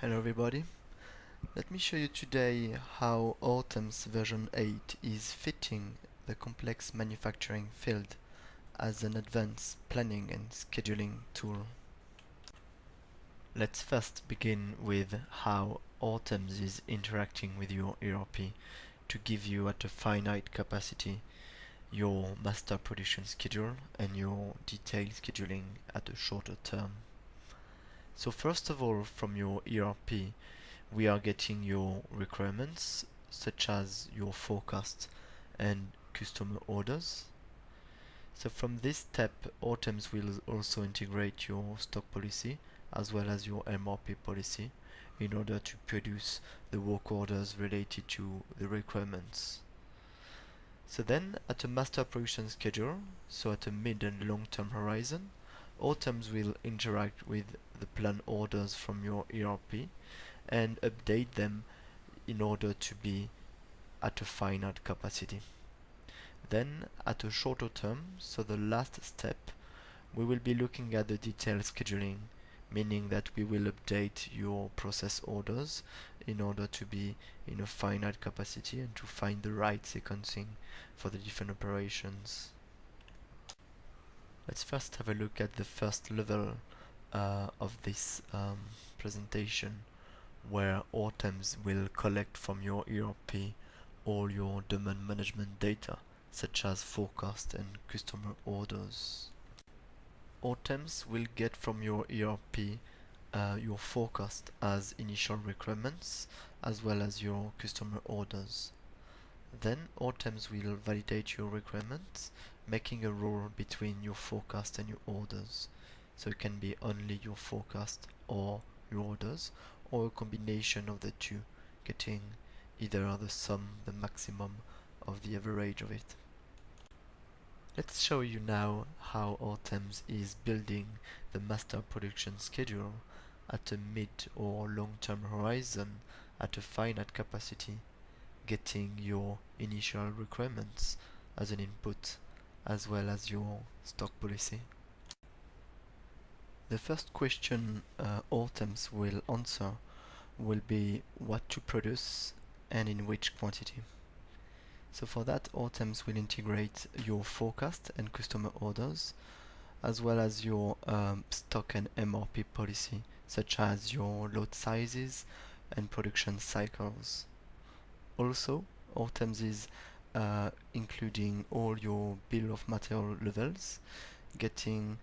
Hello everybody. Let me show you today how Autumn's version 8 is fitting the complex manufacturing field as an advanced planning and scheduling tool. Let's first begin with how Autumn's is interacting with your ERP to give you at a finite capacity your master production schedule and your detailed scheduling at a shorter term. So first of all, from your ERP, we are getting your requirements such as your forecast and customer orders. So from this step, Autumns will also integrate your stock policy as well as your MRP policy in order to produce the work orders related to the requirements. So then at a master production schedule, so at a mid and long term horizon, Autumns will interact with the plan orders from your ERP and update them in order to be at a finite capacity. Then at a shorter term, so the last step, we will be looking at the detailed scheduling, meaning that we will update your process orders in order to be in a finite capacity and to find the right sequencing for the different operations. Let's first have a look at the first level of this presentation, where Autumns will collect from your ERP all your demand management data, such as forecast and customer orders. Autumns will get from your ERP your forecast as initial requirements, as well as your customer orders. Then Autumns will validate your requirements, making a rule between your forecast and your orders. So it can be only your forecast or your orders, or a combination of the two, getting either the sum, the maximum of the average of it. Let's show you now how Autumns is building the master production schedule at a mid or long-term horizon at a finite capacity, getting your initial requirements as an input as well as your stock policy. The first question Autumns will answer will be what to produce and in which quantity. So for that, Autumns will integrate your forecast and customer orders as well as your stock and MRP policy, such as your load sizes and production cycles. Also, Autumns is including all your bill of material levels, getting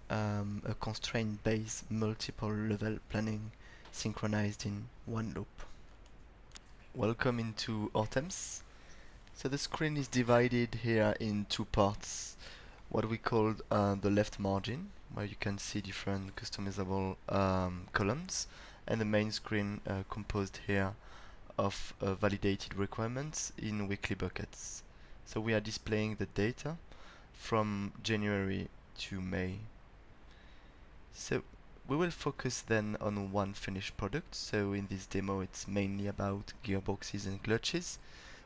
a constraint based multiple level planning synchronized in one loop. Welcome into Autumns. So the screen is divided here in two parts. What we call the left margin, where you can see different customizable columns, and the main screen composed here of validated requirements in weekly buckets. So we are displaying the data from January to May. So we will focus then on one finished product. So in this demo it's mainly about gearboxes and clutches.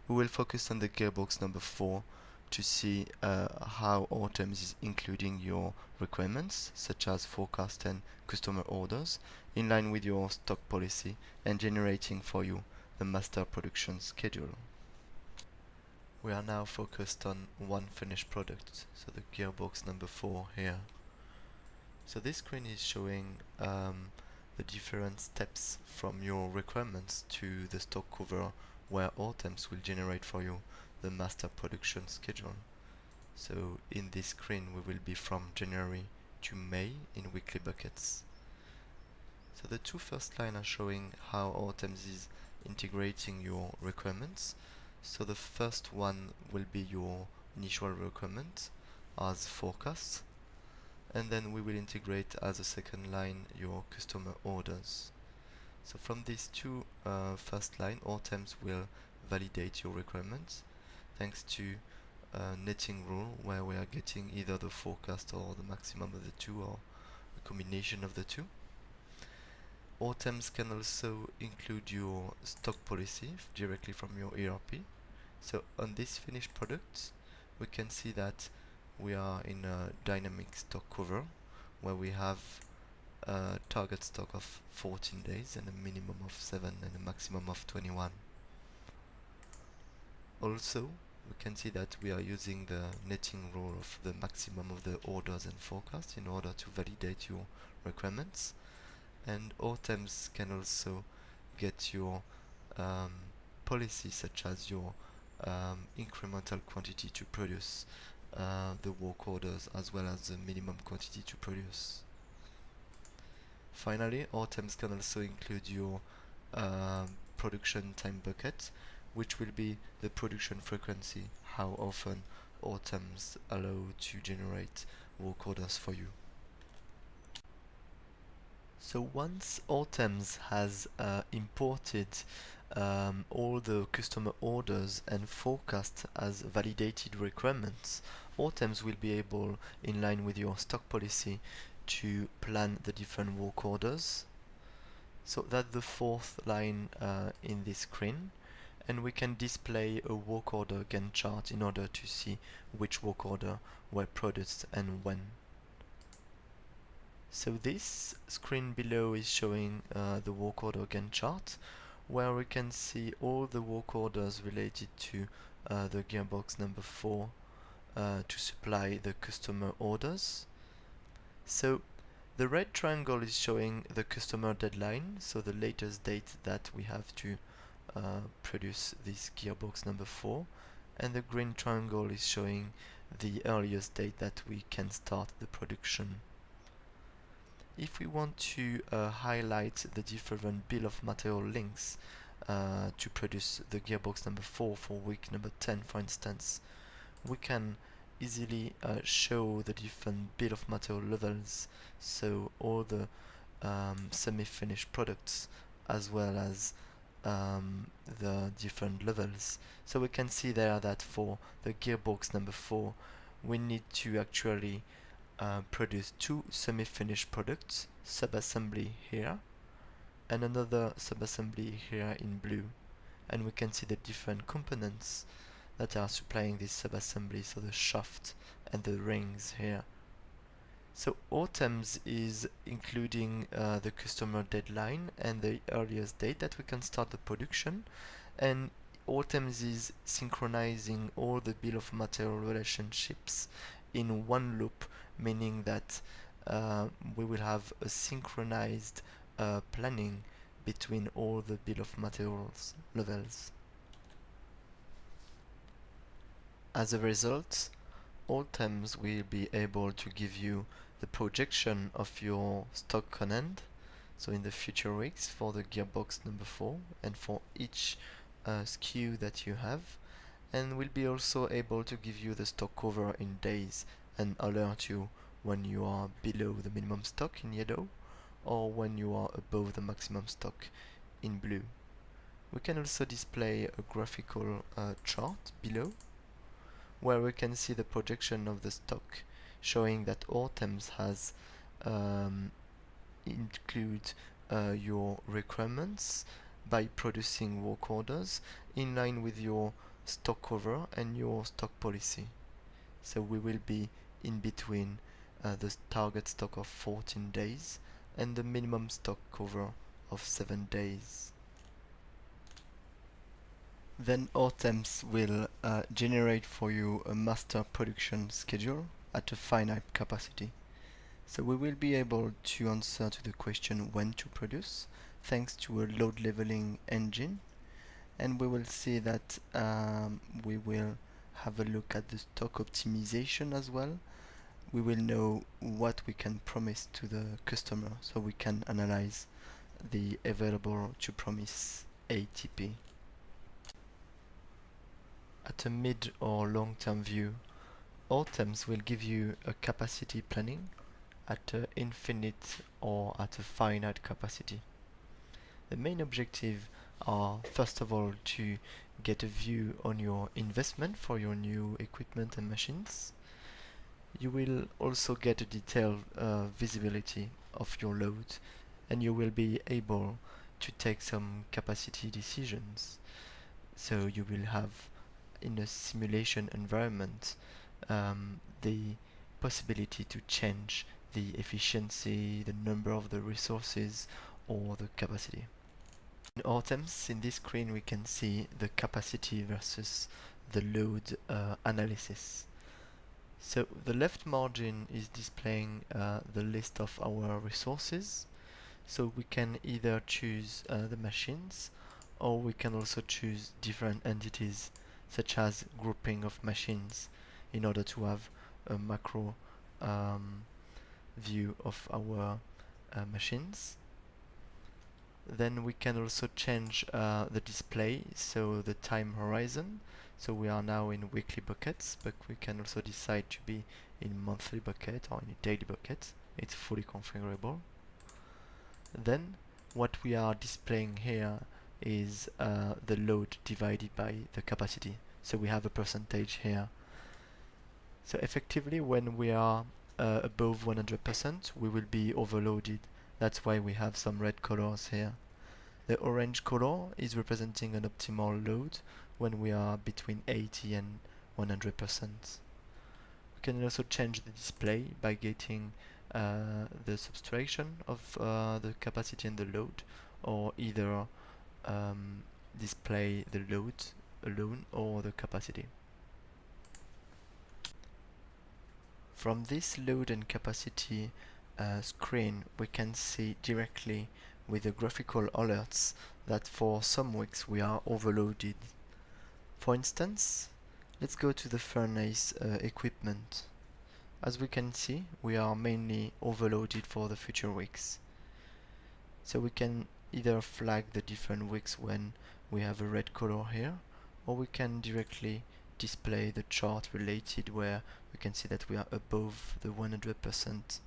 We will focus on the gearbox number 4 to see how Autumns is including your requirements such as forecast and customer orders in line with your stock policy and generating for you the master production schedule. We are now focused on one finished product, so the gearbox number 4 here. So this screen is showing the different steps from your requirements to the stock cover where Autumns will generate for you the master production schedule. So in this screen we will be from January to May in weekly buckets. So the two first lines are showing how Autumns is integrating your requirements. So the first one will be your initial requirement as forecast, and then we will integrate as a second line your customer orders. So from these two first line, Autumns will validate your requirements thanks to a netting rule where we are getting either the forecast or the maximum of the two or a combination of the two. Autumns can also include your stock policy directly from your ERP. So on this finished product, we can see that we are in a dynamic stock cover where we have a target stock of 14 days and a minimum of 7 and a maximum of 21. Also, we can see that we are using the netting rule of the maximum of the orders and forecast in order to validate your requirements. And OTEMs can also get your policy, such as your incremental quantity to produce the work orders, as well as the minimum quantity to produce. Finally, OTEMs can also include your production time bucket, which will be the production frequency, how often OTEMs allow to generate work orders for you. So once OTEMs has imported all the customer orders and forecast as validated requirements, OTEMs will be able, in line with your stock policy, to plan the different work orders. So that's the fourth line in this screen, and we can display a work order Gantt chart in order to see which work order were produced and when. So this screen below is showing the work order Gantt chart, where we can see all the work orders related to the gearbox number 4 to supply the customer orders. So the red triangle is showing the customer deadline, so the latest date that we have to produce this gearbox number 4, and the green triangle is showing the earliest date that we can start the production. If we want to highlight the different bill of material links to produce the gearbox number 4 for week number 10, for instance, we can easily show the different bill of material levels, so all the semi-finished products as well as the different levels. So we can see there that for the gearbox number 4 we need to actually produce two semi-finished products, subassembly here and another subassembly here in blue, and we can see the different components that are supplying this subassembly, so the shaft and the rings here. So OTEMs is including the customer deadline and the earliest date that we can start the production, and OTEMs is synchronizing all the bill of material relationships in one loop, meaning that we will have a synchronized planning between all the bill of materials levels. As a result, OTEMs will be able to give you the projection of your stock on hand, so in the future weeks for the gearbox number 4 and for each SKU that you have, and will be also able to give you the stock cover in days and alert you when you are below the minimum stock in yellow or when you are above the maximum stock in blue. We can also display a graphical chart below where we can see the projection of the stock, showing that OTEMs has include your requirements by producing work orders in line with your stock cover and your stock policy. So we will be in between the target stock of 14 days and the minimum stock cover of 7 days. Then OTEMs will generate for you a master production schedule at a finite capacity. So we will be able to answer to the question when to produce thanks to a load leveling engine, and we will see that we will have a look at the stock optimization as well. We will know what we can promise to the customer, so we can analyze the available to promise ATP. At a mid or long-term view, OTEMs will give you a capacity planning at an infinite or at a finite capacity. The main objective are first of all to get a view on your investment for your new equipment and machines. You will also get a detailed visibility of your load, and you will be able to take some capacity decisions. So you will have, in a simulation environment, the possibility to change the efficiency, the number of the resources, or the capacity. In items, in this screen we can see the capacity versus the load analysis. So the left margin is displaying the list of our resources. So we can either choose the machines, or we can also choose different entities such as grouping of machines in order to have a macro view of our machines. Then we can also change the display, so the time horizon. So we are now in weekly buckets, but we can also decide to be in monthly bucket or in a daily bucket. It's fully configurable. Then what we are displaying here is the load divided by the capacity. So we have a percentage here. So effectively, when we are above 100%, we will be overloaded. That's why we have some red colors here. The orange color is representing an optimal load when we are between 80 and 100%. We can also change the display by getting the subtraction of the capacity and the load, or either display the load alone or the capacity. From this load and capacity screen, we can see directly with the graphical alerts that for some weeks we are overloaded. For instance, let's go to the furnace equipment. As we can see, we are mainly overloaded for the future weeks. So we can either flag the different weeks when we have a red color here, or we can directly display the chart related where we can see that we are above the 100%.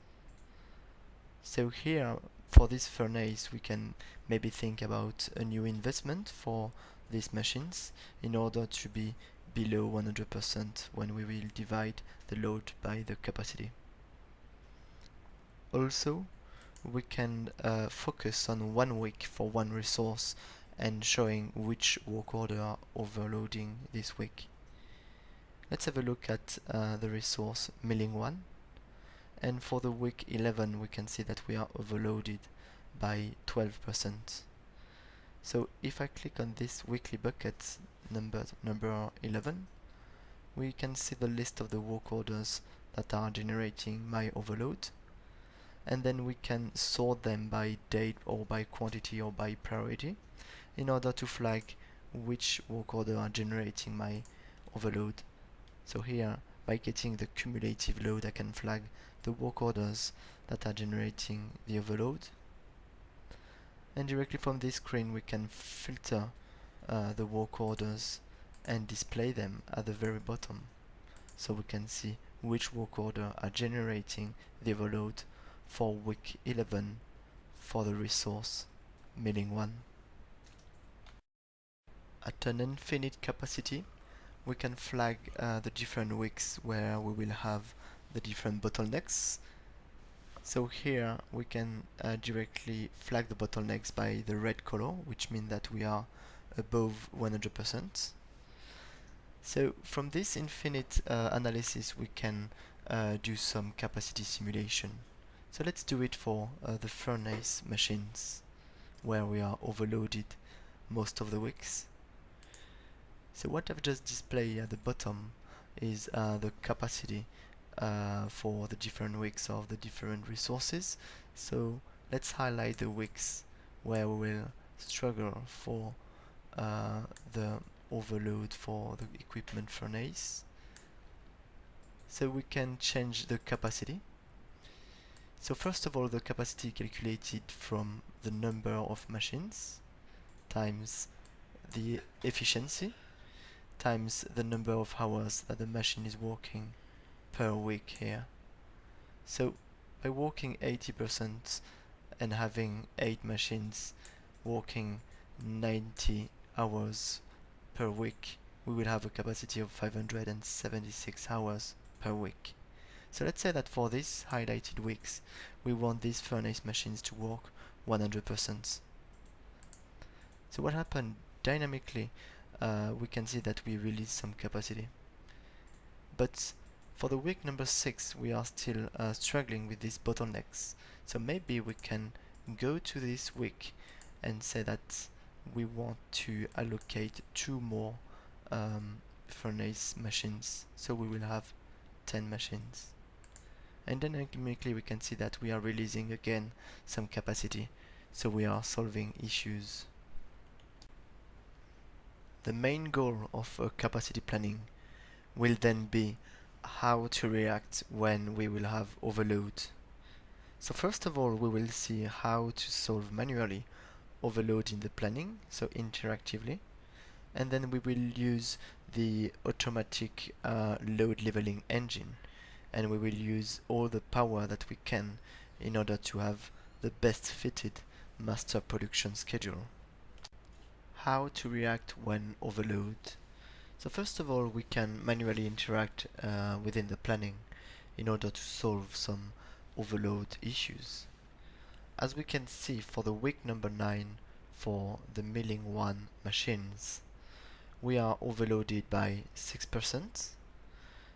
So here, for this furnace, we can maybe think about a new investment for these machines in order to be below 100% when we will divide the load by the capacity. Also, we can focus on 1 week for one resource and showing which work order are overloading this week. Let's have a look at the resource milling 1. And for the week 11 we can see that we are overloaded by 12%. So if I click on this weekly bucket number 11, we can see the list of the work orders that are generating my overload, and then we can sort them by date or by quantity or by priority in order to flag which work order are generating my overload. So here, by getting the cumulative load, I can flag the work orders that are generating the overload. And directly from this screen we can filter the work orders and display them at the very bottom. So we can see which work order are generating the overload for week 11 for the resource milling 1. At an infinite capacity, we can flag the different weeks where we will have the different bottlenecks. So here we can directly flag the bottlenecks by the red color, which means that we are above 100%. So from this infinite analysis we can do some capacity simulation. So let's do it for the furnace machines where we are overloaded most of the weeks. So what I've just displayed at the bottom is the capacity for the different weeks of the different resources. So let's highlight the weeks where we will struggle for the overload for the equipment furnace. So we can change the capacity. So first of all, the capacity calculated from the number of machines times the efficiency times the number of hours that the machine is working per week here. So by working 80% and having 8 machines working 90 hours per week, we will have a capacity of 576 hours per week. So let's say that for these highlighted weeks we want these furnace machines to work 100%. So what happened dynamically, we can see that we release some capacity, but For the week number 6, we are still struggling with these bottlenecks. So maybe we can go to this week and say that we want to allocate 2 more furnace machines. So we will have 10 machines. And then immediately we can see that we are releasing again some capacity. So we are solving issues. The main goal of capacity planning will then be how to react when we will have overload. So first of all, we will see how to solve manually overload in the planning, so interactively, and then we will use the automatic load leveling engine, and we will use all the power that we can in order to have the best fitted master production schedule. How to react when overload. So first of all, we can manually interact within the planning in order to solve some overload issues. As we can see for the week number 9 for the milling 1 machines, we are overloaded by 6%.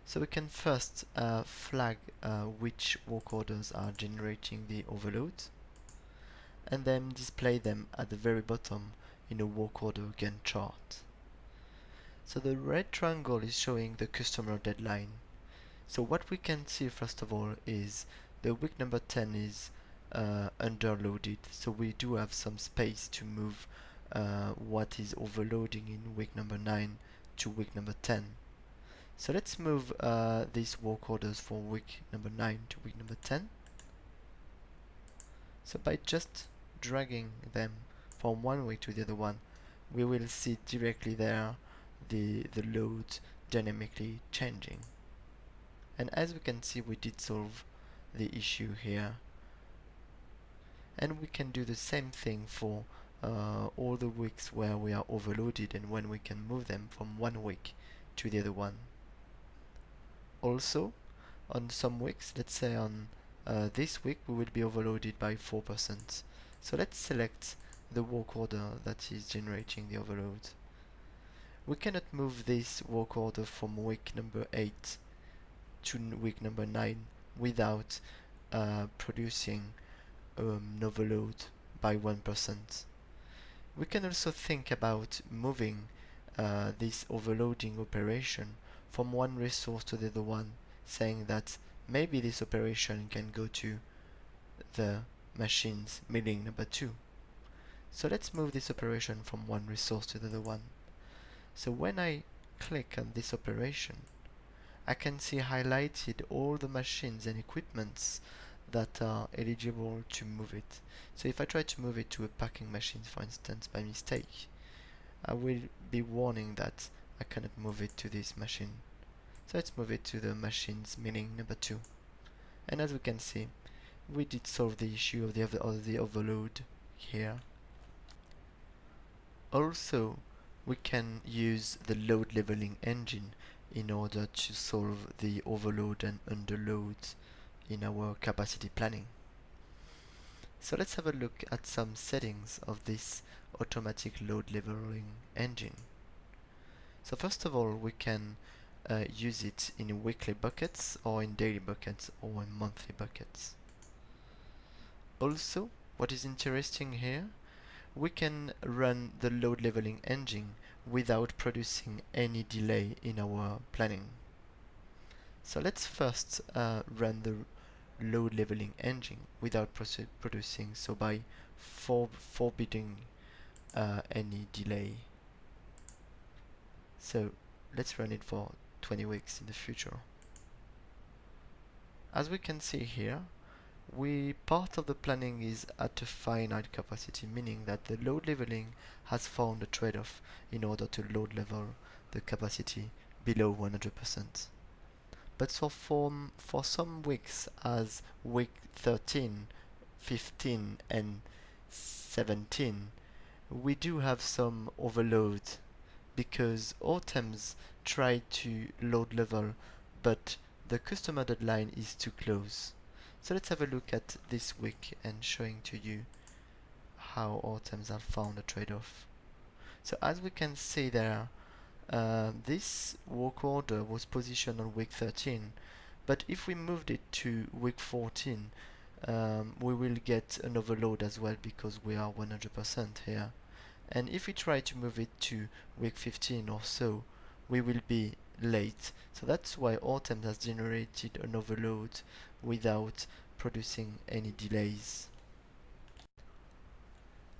So we can first flag which work orders are generating the overload, and then display them at the very bottom in a work order Gantt chart. So the red triangle is showing the customer deadline. So what we can see first of all is the week number 10 is underloaded, so we do have some space to move what is overloading in week number 9 to week number 10. So let's move these work orders for week number 9 to week number 10. So by just dragging them from one week to the other one, we will see directly there the load dynamically changing. And as we can see, we did solve the issue here. And we can do the same thing for all the weeks where we are overloaded and when we can move them from one week to the other one. Also, on some weeks, let's say on this week, we will be overloaded by 4%. So let's select the work order that is generating the overload. We cannot move this work order from week number 8 to week number 9 without producing an overload by 1%. We can also think about moving this overloading operation from one resource to the other one, saying that maybe this operation can go to the machine's milling number 2. So let's move this operation from one resource to the other one. So when I click on this operation, I can see highlighted all the machines and equipments that are eligible to move it. So if I try to move it to a packing machine, for instance, by mistake, I will be warning that I cannot move it to this machine. So let's move it to the machine's milling number 2. And as we can see, we did solve the issue of the overload here. Also, we can use the load leveling engine in order to solve the overload and underload in our capacity planning. So let's have a look at some settings of this automatic load leveling engine. So first of all, we can use it in weekly buckets or in daily buckets or in monthly buckets. Also, what is interesting here, we can run the load leveling engine without producing any delay in our planning. So let's first run the load leveling engine without producing, so by forbidding any delay. So let's run it for 20 weeks in the future. As we can see here, part of the planning is at a finite capacity, meaning that the load leveling has found a trade-off in order to load level the capacity below 100%. But so for some weeks, as week 13, 15 and 17, we do have some overload because items try to load level, but the customer deadline is too close. So let's have a look at this week and showing to you how items have found a trade-off. So as we can see there, This work order was positioned on week 13, but if we moved it to week 14, we will get an overload as well because we are 100% here. And if we try to move it to week 15 or so, we will be late. So that's why Autumn has generated an overload without producing any delays.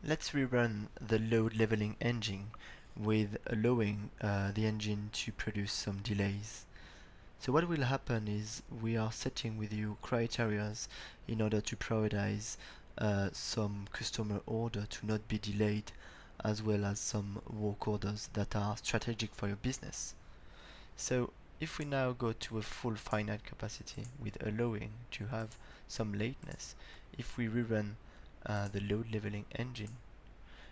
Let's rerun the load leveling engine with allowing the engine to produce some delays. So what will happen is we are setting with you criterias in order to prioritize some customer order to not be delayed, as well as some work orders that are strategic for your business. So if we now go to a full finite capacity with allowing to have some lateness, if we rerun the load leveling engine,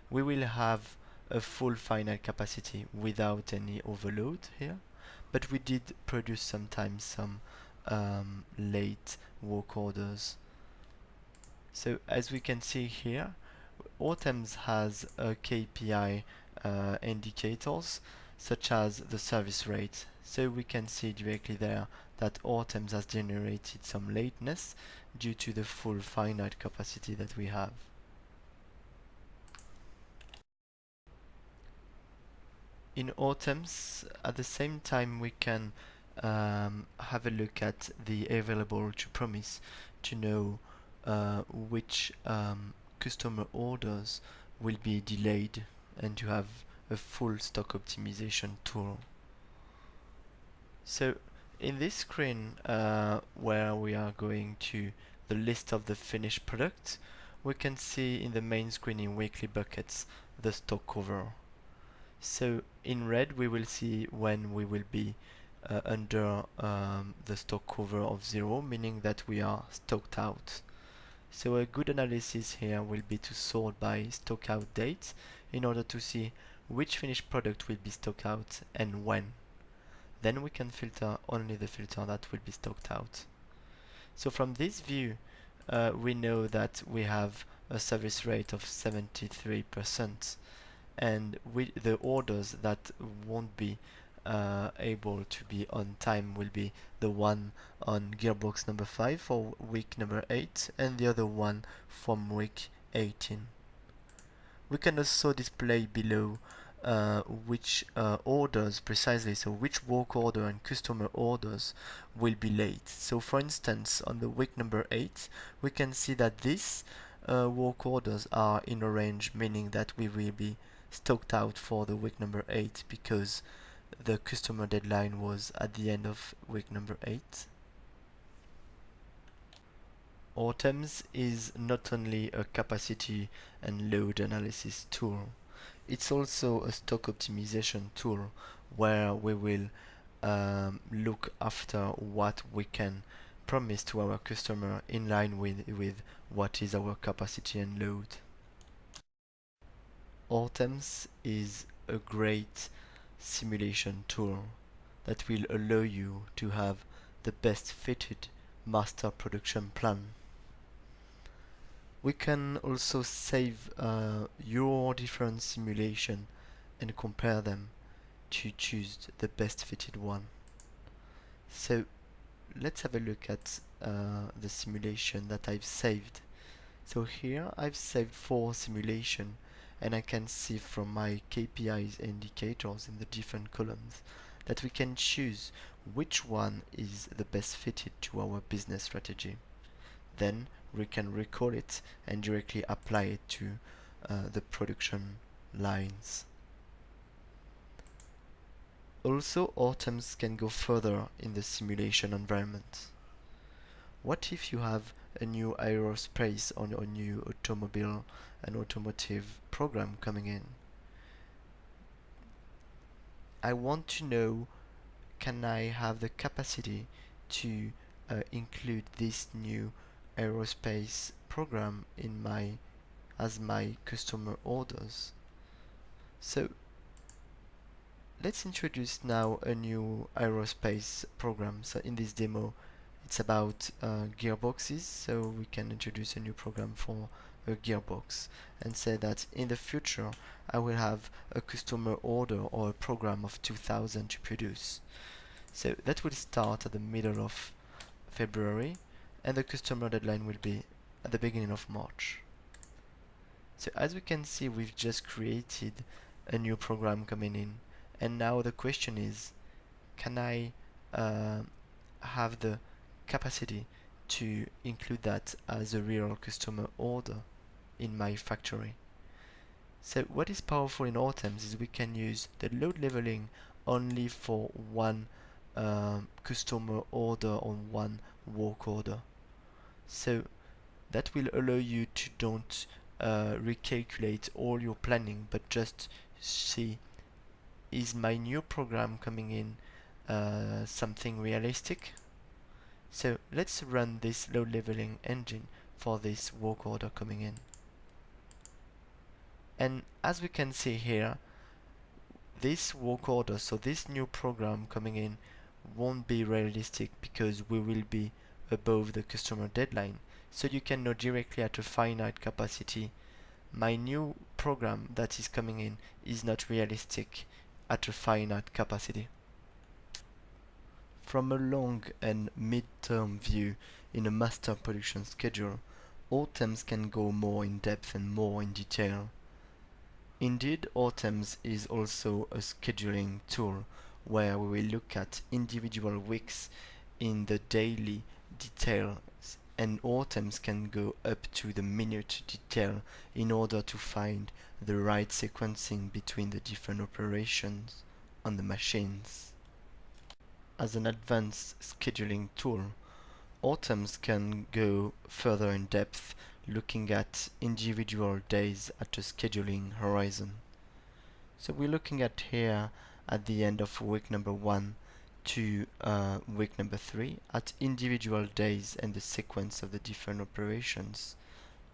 we will have a full finite capacity without any overload here, but we did produce sometimes some late work orders. So as we can see here, Autumns has KPI indicators such as the service rate. So we can see directly there that Autumns has generated some lateness due to the full finite capacity that we have. In Autumns, at the same time, we can have a look at the available to promise to know which customer orders will be delayed and to have a full stock optimization tool. So in this screen where we are going to the list of the finished product, we can see in the main screen in weekly buckets the stock cover. So in red we will see when we will be under the stock cover of 0, meaning that we are stocked out. So a good analysis here will be to sort by stock out dates in order to see which finished product will be stocked out and when. Then we can filter only the filter that will be stocked out. So from this view we know that we have a service rate of 73%, and the orders that won't be able to be on time will be the one on gearbox number 5 for week number 8 and the other one from week 18. We can also display below which orders precisely, so which work order and customer orders will be late. So for instance, on the week number 8 we can see that these work orders are in orange, meaning that we will be stocked out for the week number 8 because the customer deadline was at the end of week number 8. Autumns is not only a capacity and load analysis tool, it's also a stock optimization tool where we will look after what we can promise to our customer in line with what is our capacity and load. Autumns is a great simulation tool that will allow you to have the best fitted master production plan. We can also save your different simulation and compare them to choose the best fitted one. So let's have a look at the simulation that I've saved. So here I've saved 4 simulations, and I can see from my KPIs indicators in the different columns that we can choose which one is the best fitted to our business strategy. Then we can recall it and directly apply it to the production lines. Also, Autumns can go further in the simulation environment. What if you have a new aerospace or a new automobile and automotive program coming in? I want to know, can I have the capacity to include this new aerospace program in as my customer orders? So let's introduce now a new aerospace program. So in this demo it's about gearboxes, so we can introduce a new program for a gearbox and say that in the future I will have a customer order or a program of 2000 to produce. So that will start at the middle of February and the customer deadline will be at the beginning of March. So as we can see, we've just created a new program coming in, and now the question is, can I have the capacity to include that as a real customer order in my factory? So what is powerful in Autumns is we can use the load leveling only for one customer order on one work order. So that will allow you to don't recalculate all your planning, but just see, is my new program coming in something realistic? So let's run this load leveling engine for this work order coming in. And as we can see here, this work order, so this new program coming in, won't be realistic because we will be above the customer deadline. So you can know directly at a finite capacity, my new program that is coming in is not realistic at a finite capacity. From a long and mid-term view in a master production schedule, Autumns can go more in depth and more in detail. Indeed, Autumns is also a scheduling tool where we will look at individual weeks in the daily details, and Autumns can go up to the minute detail in order to find the right sequencing between the different operations on the machines. As an advanced scheduling tool, Autumns can go further in depth, looking at individual days at a scheduling horizon. So we're looking at here at the end of week number 1 to week number 3 at individual days and the sequence of the different operations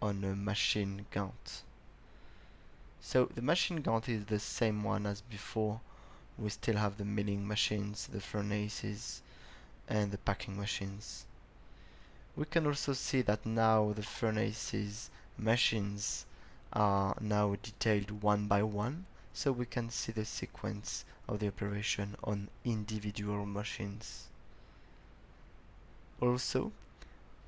on a machine Gantt. So the machine Gantt is the same one as before. We still have the milling machines, the furnaces, and the packing machines. We can also see that now the furnaces machines are now detailed one by one, so we can see the sequence of the operation on individual machines. Also,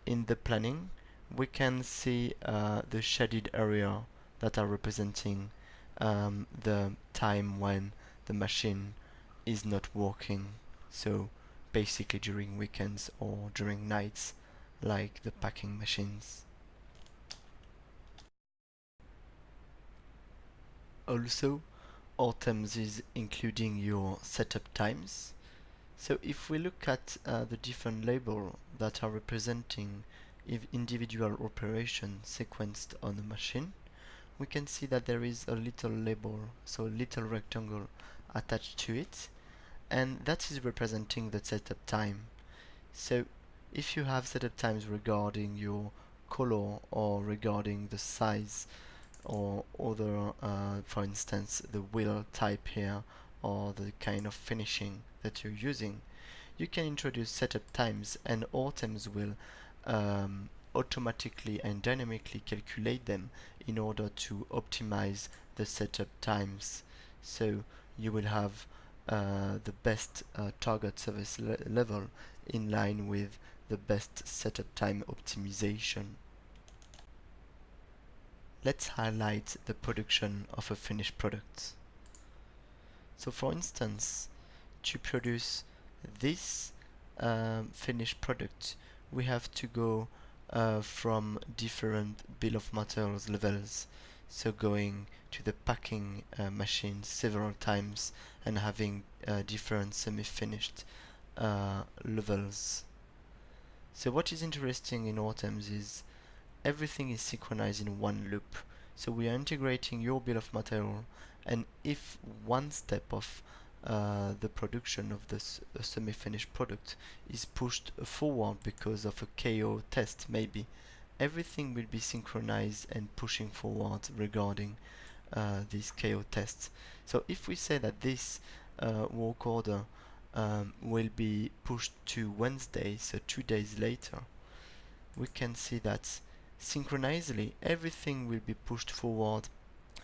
in the planning, we can see the shaded area that are representing the time when the machine is not working, so basically during weekends or during nights, like the packing machines. Also, Autumns is including your setup times. So if we look at the different labels that are representing individual operations sequenced on a machine, we can see that there is a little label, so a little rectangle attached to it, and that is representing the setup time. So if you have setup times regarding your color or regarding the size or other, for instance, the wheel type here or the kind of finishing that you're using, you can introduce setup times, and Autumns will automatically and dynamically calculate them in order to optimize the setup times. So you will have the best target service level in line with the best setup time optimization. Let's highlight the production of a finished product. So for instance, to produce this finished product, we have to go from different bill of materials levels. So going to the packing machine several times and having different semi-finished levels. So what is interesting in Autumns is everything is synchronized in one loop. So we are integrating your bill of material, and if one step of the production of this semi-finished product is pushed forward because of a KO test, maybe everything will be synchronized and pushing forward regarding these KO tests. So if we say that this work order will be pushed to Wednesday, so 2 days later, we can see that Synchronously, everything will be pushed forward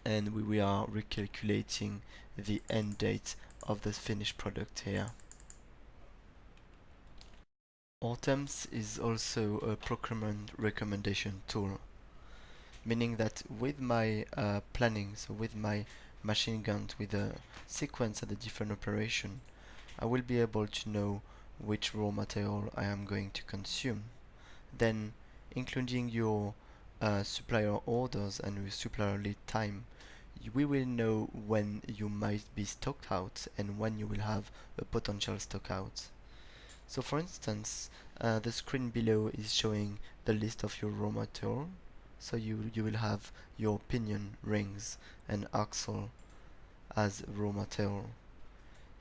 and we are recalculating the end date of the finished product here. Items is also a procurement recommendation tool, meaning that with my planning, so with my machine guns, with a sequence of the different operation, I will be able to know which raw material I am going to consume. Then, including your supplier orders and your supplier lead time, we will know when you might be stocked out and when you will have a potential stock out. So for instance, the screen below is showing the list of your raw material. So you will have your pinion rings and axle as raw material.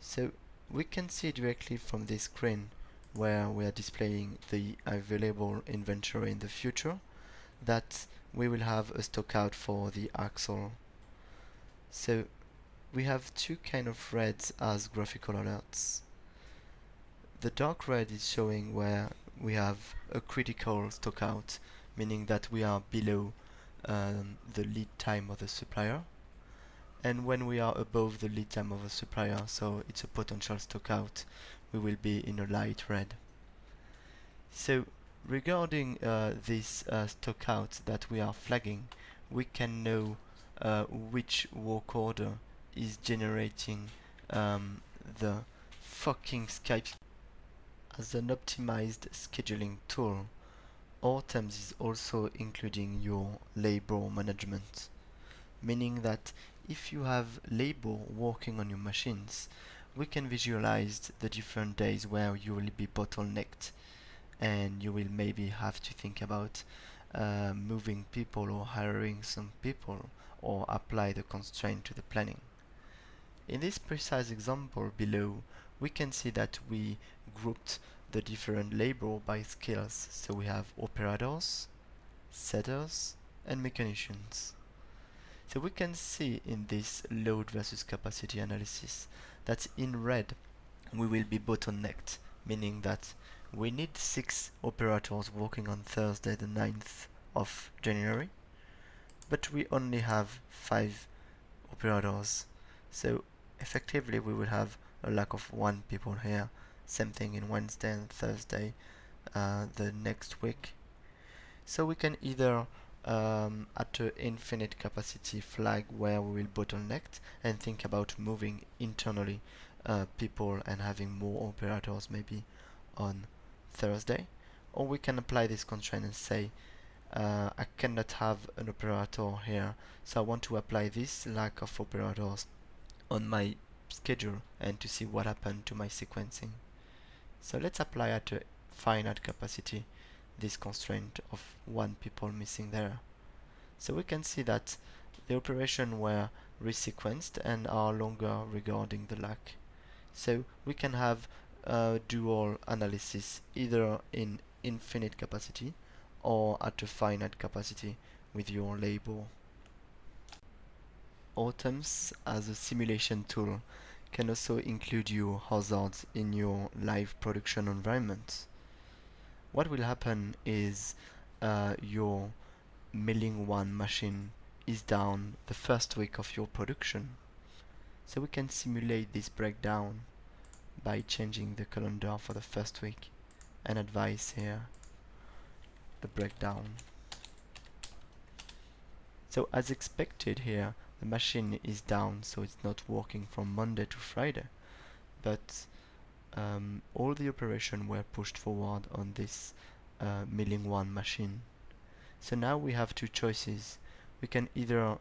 So we can see directly from this screen where we are displaying the available inventory in the future that we will have a stock out for the axle. So we have two kind of reds as graphical alerts. The dark red is showing where we have a critical stock out, meaning that we are below the lead time of the supplier. And when we are above the lead time of a supplier, so it's a potential stock out, we will be in a light red. So regarding this stock out that we are flagging, we can know which work order is generating the fucking Skype. As an optimized scheduling tool, Items is also including your labor management, meaning that if you have labor working on your machines, we can visualize the different days where you will be bottlenecked and you will maybe have to think about moving people or hiring some people or apply the constraint to the planning. In this precise example below, we can see that we grouped the different labor by skills. So we have operators, setters, and mechanicians. So we can see in this load versus capacity analysis that in red we will be bottlenecked, meaning that we need 6 operators working on Thursday the 9th of January, but we only have 5 operators. So effectively we will have a lack of 1 people here. Same thing in Wednesday and Thursday the next week. So we can either at an infinite capacity flag where we will bottleneck and think about moving internally people and having more operators maybe on Thursday, or we can apply this constraint and say I cannot have an operator here, so I want to apply this lack of operators on my schedule and to see what happened to my sequencing. So let's apply at a finite capacity this constraint of 1 people missing there. So we can see that the operation were resequenced and are longer regarding the lack. So we can have dual analysis either in infinite capacity or at a finite capacity with your label. Items as a simulation tool can also include your hazards in your live production environment. What will happen is your milling 1 machine is down the first week of your production. So we can simulate this breakdown by changing the calendar for the first week and advise here the breakdown. So as expected here, the machine is down, so it's not working from Monday to Friday, but all the operation were pushed forward on this milling 1 machine. So now we have 2 choices. We can either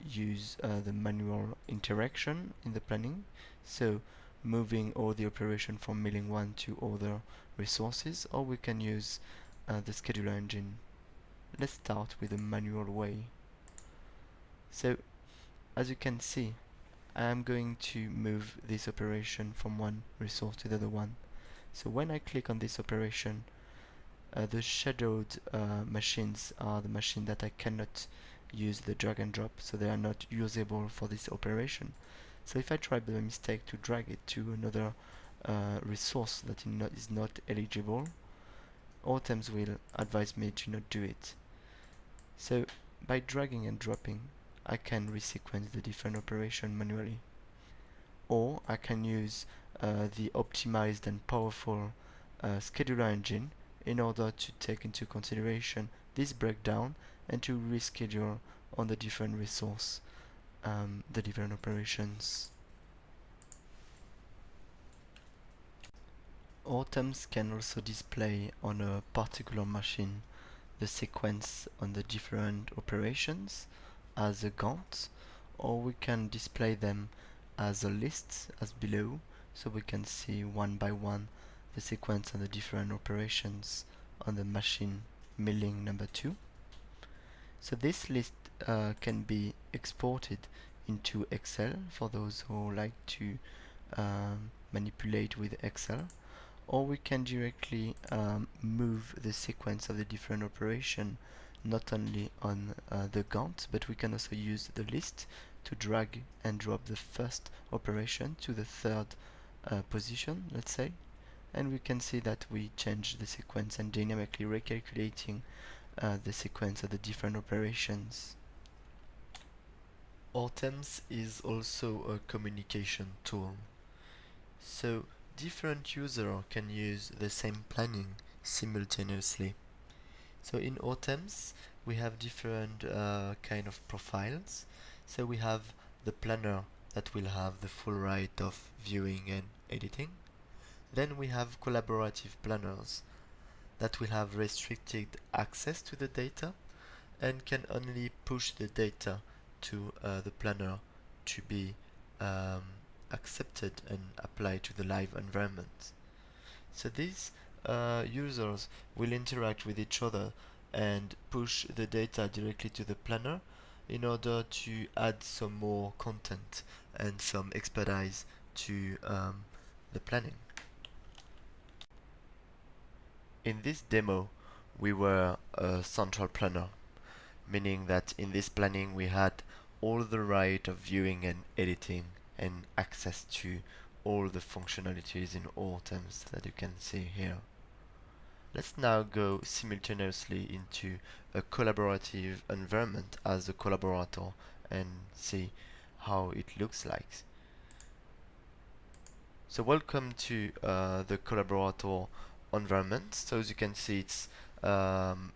use the manual interaction in the planning, so moving all the operation from milling 1 to other resources, or we can use the scheduler engine. Let's start with the manual way. So as you can see, I am going to move this operation from one resource to the other one. So when I click on this operation, the shadowed machines are the machine that I cannot use the drag and drop, so they are not usable for this operation. So if I try by mistake to drag it to another resource that is not eligible, Items will advise me to not do it. So by dragging and dropping, I can resequence the different operation manually. Or I can use the optimized and powerful scheduler engine in order to take into consideration this breakdown and to reschedule on the different resource, the different operations. Items can also display on a particular machine the sequence on the different operations as a Gantt, or we can display them as a list as below, so we can see one by one the sequence on the different operations on the machine milling number 2. So this list can be exported into Excel for those who like to manipulate with Excel, or we can directly move the sequence of the different operation not only on the Gantt, but we can also use the list to drag and drop the first operation to the third position, let's say, and we can see that we change the sequence and dynamically recalculating the sequence of the different operations. Items is also a communication tool. So different users can use the same planning simultaneously. So in Items we have different kind of profiles. So we have the planner that will have the full right of viewing and editing. Then we have collaborative planners that will have restricted access to the data and can only push the data to the planner to be um, accepted and applied to the live environment. So these users will interact with each other and push the data directly to the planner in order to add some more content and some expertise to the planning. In this demo, we were a central planner, meaning that in this planning we had all the right of viewing and editing and access to all the functionalities in all terms that you can see here. Let's now go simultaneously into a collaborative environment as a collaborator and see how it looks like. So welcome to the collaborator environment. So as you can see, it's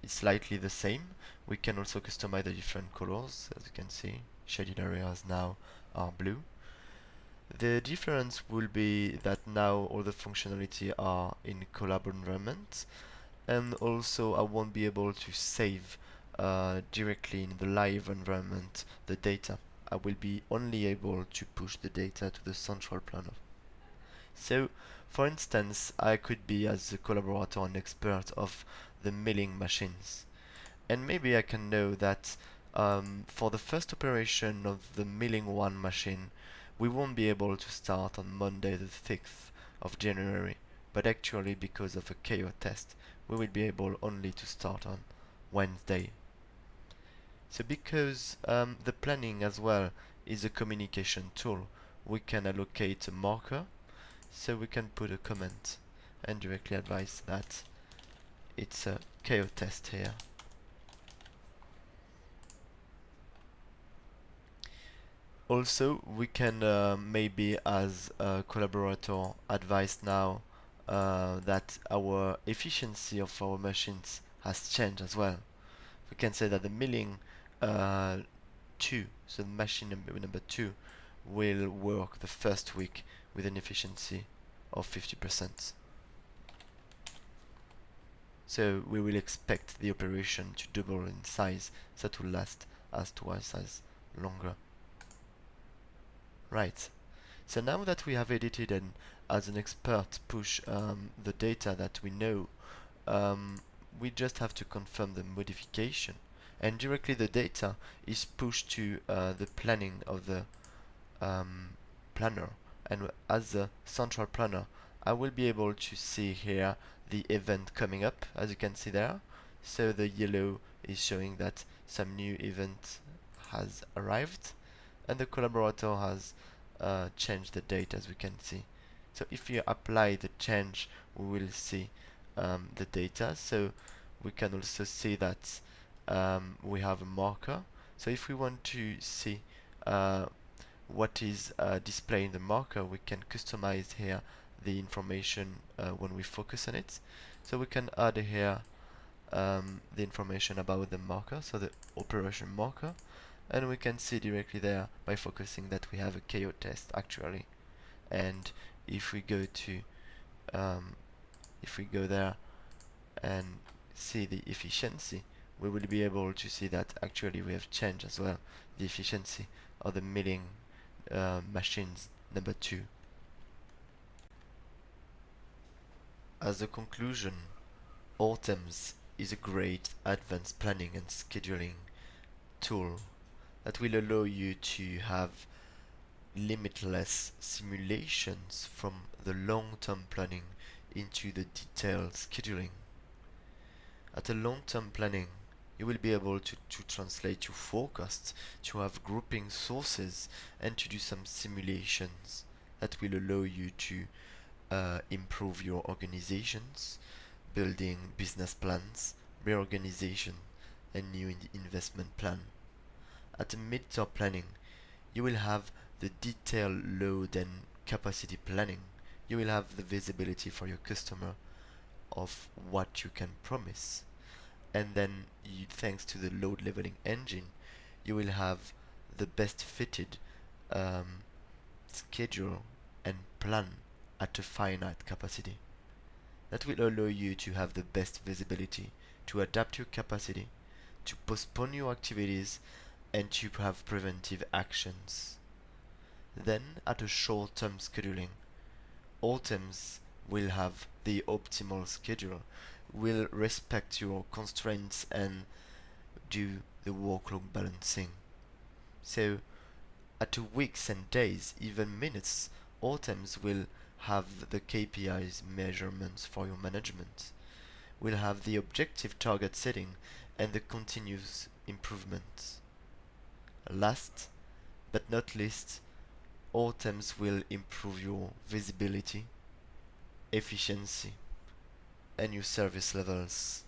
slightly the same. We can also customize the different colors. As you can see, shaded areas now are blue. The difference will be that now all the functionality are in collab environment, and also I won't be able to save directly in the live environment the data. I will be only able to push the data to the central planner. So, for instance, I could be as a collaborator an expert of the milling machines, and maybe I can know that for the first operation of the milling 1 machine, we won't be able to start on Monday the 6th of January, but actually because of a KO test, we will be able only to start on Wednesday. So because the planning as well is a communication tool, we can allocate a marker, so we can put a comment and directly advise that it's a KO test here. Also, we can maybe as a collaborator advise now that our efficiency of our machines has changed as well. We can say that the milling 2, so the machine number 2, will work the first week with an efficiency of 50%. So we will expect the operation to double in size, so that will last as twice as longer. Right. So now that we have edited and as an expert push the data that we know, we just have to confirm the modification, and directly the data is pushed to the planning of the planner, and as a central planner I will be able to see here the event coming up, as you can see there. So the yellow is showing that some new event has arrived, and the collaborator has changed the date, as we can see. So if you apply the change, we will see the data. So we can also see that we have a marker. So if we want to see what is displayed in the marker, we can customize here the information when we focus on it. So we can add here the information about the marker, so the operation marker, and we can see directly there by focusing that we have a KO test actually. And if we go to if we go there and see the efficiency, we will be able to see that actually we have changed as well the efficiency of the milling machines number 2. As a conclusion, Autumns is a great advanced planning and scheduling tool that will allow you to have limitless simulations from the long-term planning into the detailed scheduling. At a long-term planning, you will be able to translate your forecasts, to have grouping sources, and to do some simulations that will allow you to improve your organizations, building business plans, reorganization, and new investment plan. At a mid-term planning, you will have the detailed load and capacity planning. You will have the visibility for your customer of what you can promise. And then, thanks to the load leveling engine, you will have the best fitted schedule and plan at a finite capacity. That will allow you to have the best visibility, to adapt your capacity, to postpone your activities, and to have preventive actions. Then, at a short-term scheduling, Autumns will have the optimal schedule, will respect your constraints and do the workload balancing. So, at weeks and days, even minutes, Autumns will have the KPIs measurements for your management, will have the objective target setting and the continuous improvement. Last but not least, Autumns will improve your visibility, efficiency, and your service levels.